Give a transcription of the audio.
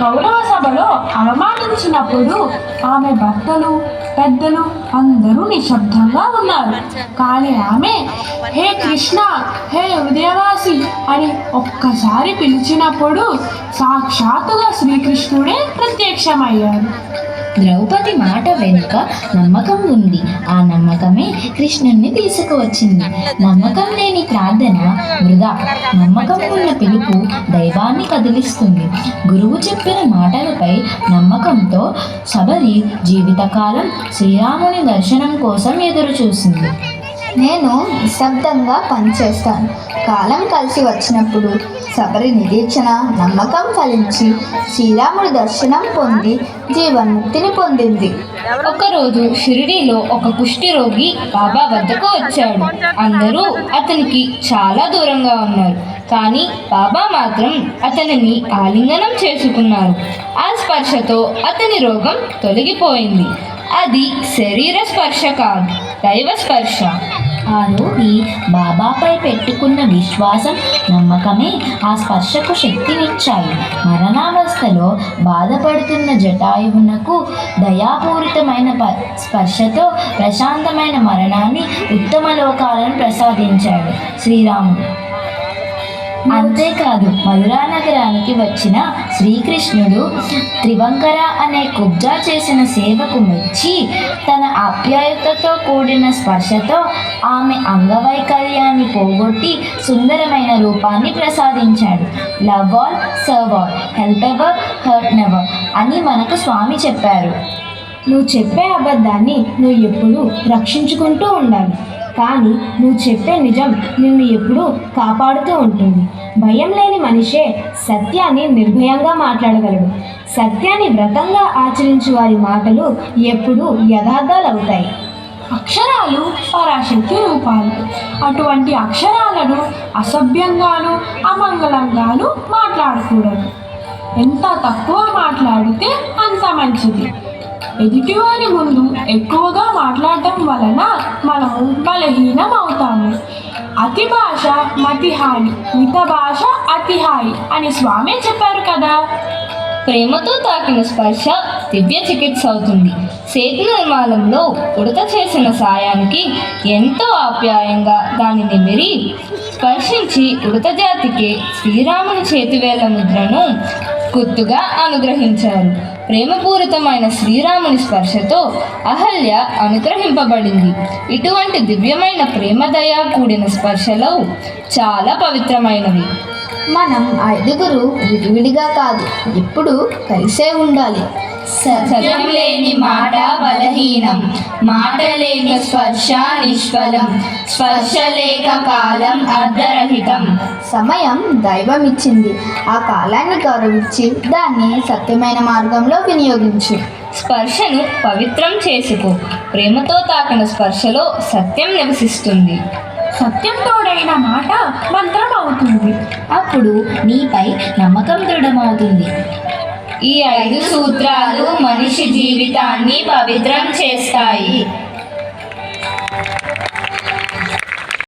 కౌరవ సభలో అవమానించినప్పుడు ఆమె భర్తలు పెద్దలు అందరూ నిశ్శబ్దంగా ఉన్నారు. కానీ ఆమె హే కృష్ణ, హే ఉదయవాసి అని ఒక్కసారి పిలిచినప్పుడు సాక్షాత్తుగా శ్రీకృష్ణుడే ప్రత్యక్షమయ్యారు. ద్రౌపది మాట వెనుక నమ్మకం ఉంది. ఆ నమ్మకమే కృష్ణుణ్ణి తీసుకువచ్చింది. నమ్మకం లేని ప్రార్థన వృధా. నమ్మకం ఉన్న పిలుపు దైవాన్ని కదిలిస్తుంది. గురువు చెప్పిన మాటలపై నమ్మకంతో శబరి జీవితకాలం శ్రీరాముని దర్శనం కోసం ఎదురు చూసింది. నేను నిశ్శబ్దంగా పనిచేస్తాను. కాలం కలిసి వచ్చినప్పుడు శబరి నిరీక్షణ నమ్మకం ఫలించి శ్రీరాముడి దర్శనం పొంది జీవన్ముక్తిని పొందింది. ఒకరోజు షిరిడీలో ఒక కుష్టి రోగి బాబా వద్దకు వచ్చాడు. అందరూ అతనికి చాలా దూరంగా ఉన్నారు. కానీ బాబా మాత్రం అతనిని ఆలింగనం చేసుకున్నారు. ఆ స్పర్శతో అతని రోగం తొలగిపోయింది. అది శరీర స్పర్శ కాదు, దైవ స్పర్శ. ఆ రోగి బాబాపై పెట్టుకున్న విశ్వాసం నమ్మకమే ఆ స్పర్శకు శక్తినిచ్చాయి. మరణావస్థలో బాధపడుతున్న జటాయువునకు దయాపూరితమైన స్పర్శతో ప్రశాంతమైన మరణాన్ని, ఉత్తమ లోకాలను ప్రసాదించాడు శ్రీరాముడు. అంతేకాదు, మధురా నగరానికి వచ్చిన శ్రీకృష్ణుడు త్రివంకర అనే కుబ్జా చేసిన సేవకు మెచ్చి తన ఆప్యాయతతో కూడిన స్పర్శతో ఆమె అంగవైకల్యాన్ని పోగొట్టి సుందరమైన రూపాన్ని ప్రసాదించాడు. Love all, serve all, help ever, hurt never అని మనకు స్వామి చెప్పారు. నువ్వు చెప్పే అబద్ధాన్ని నువ్వు ఎప్పుడూ రక్షించుకుంటూ ఉండాలి. కానీ నువ్వు చెప్పే నిజం నిన్ను ఎప్పుడూ కాపాడుతూ ఉంటుంది. భయం లేని మనిషే సత్యాన్ని నిర్భయంగా మాట్లాడగలడు. సత్యాన్ని వ్రతంగా ఆచరించు వారి మాటలు ఎప్పుడూ యథార్థాలవుతాయి. అక్షరాలు పరాశక్తి రూపాలు. అటువంటి అక్షరాలను అసభ్యంగాను అమంగళంగాను మాట్లాడకూడదు. ఎంత తక్కువ మాట్లాడితే అంత మంచిది. ఎదుటివారి ముందు ఎక్కువగా మాట్లాడటం వలన మనము బలహీనం అవుతాము. అతి భాష మతిహాని, మిత భాష అతిహాయి అని స్వామి చెప్పారు కదా. ప్రేమతో తాకిన స్పర్శ దివ్య చికిత్స అవుతుంది. సేతు నిర్మాణంలో ఉడత చేసిన సాయానికి ఎంతో ఆప్యాయంగా దానిని నిమిరి స్పర్శించి ఉడత జాతికి శ్రీరాముని చేతివేళ్ల ముద్రను గుర్తుగా అనుగ్రహించారు. ప్రేమపూరితమైన శ్రీరాముని స్పర్శతో అహల్య అనుగ్రహింపబడింది. ఇటువంటి దివ్యమైన ప్రేమదయ కూడిన స్పర్శలు చాలా పవిత్రమైనవి. మనం ఐదుగురు విడివిడిగా కాదు, ఎప్పుడు కలిసే ఉండాలి. సత్యం లేని మాట బలహీనం, మాట లేని స్పర్శ నిష్ఫలం, స్పర్శ లేక కాలం అర్ధరహితం. సమయం దైవం ఇచ్చింది. ఆ కాలాన్ని గౌరవించి దాన్ని సత్యమైన మార్గంలో వినియోగించు. స్పర్శను పవిత్రం చేసుకో. ప్రేమతో తాకిన స్పర్శలో సత్యం నివసిస్తుంది. సత్యం తోడైన మాట మంత్రం అవుతుంది. అప్పుడు నీపై నమ్మకం దృఢమవుతుంది. ఈ 5 సూత్రాలు మనిషి జీవితాన్ని పవిత్రం చేస్తాయి.